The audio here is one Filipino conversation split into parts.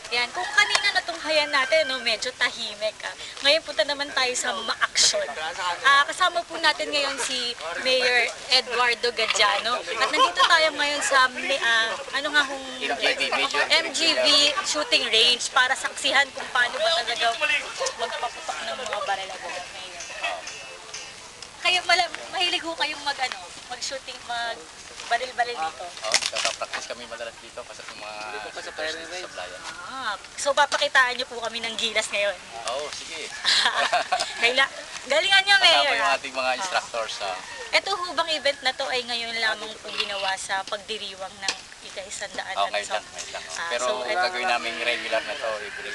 Yan, kung kanina natunghayan natin, no, medyo tahimik. Ngayon punta naman tayo sa ma-action. Kasama po natin ngayon si Mayor Eduardo Gadiano. At nandito tayo ngayon sa MGV shooting range para saksihan kung paano ba talaga magpaputok ng mga baril. Kayo, mahilig ho kayong mag-shooting, baril-baril dito? Oo, nagka-practice kami madalas dito kasi sa mga sablayan. So papakitaan niyo po kami ng gilas ngayon? Oo, sige. Galingan niyo, Mayor. Kasama yung ating mga instructors. Ito ho bang event na to ay ngayon lamang po ginawa sa pagdiriwang ng ika-100 Okay lang. Pero gagawin namin regular na to every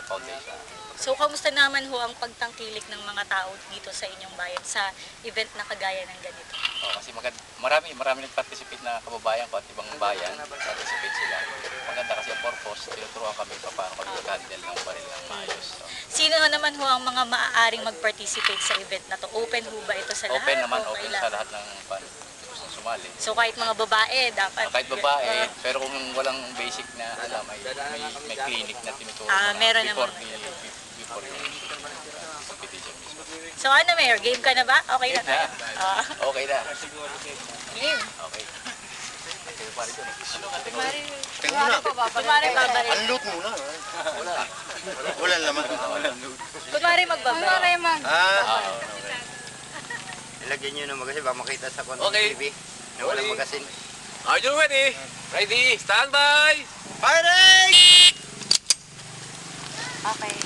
foundation. So, kamusta naman ho ang pagtangkilik ng mga tao dito sa inyong bayan sa event na kagaya ng ganito? Kasi marami nag-participate na kababayan ko at ibang bayan, participate sila. Maganda kasi ang purpose, tinuturuan kami paano kami mag-handle ng baril ng maayos. Sino naman ho ang mga maaaring mag-participate sa event na to? Open ho ba ito sa lahat? Open naman, open sa lahat ng gustong sumali. So, kahit mga babae, dapat? Kahit babae, pero kung walang basic na alam, may clinic na tinuturo meron before naman. before yung competition mismo. So ano, Mayor? Game ka na ba? Okay na tayo? Okay na. Game. Okay. Kunwari babalik. Unload muna. Wala naman. Kunwari magbabalik. Ilagyan nyo naman kasi baka makita sa konting Okay. TV na walang magasin. Are you ready? Ready, stand by! Firing! Okay.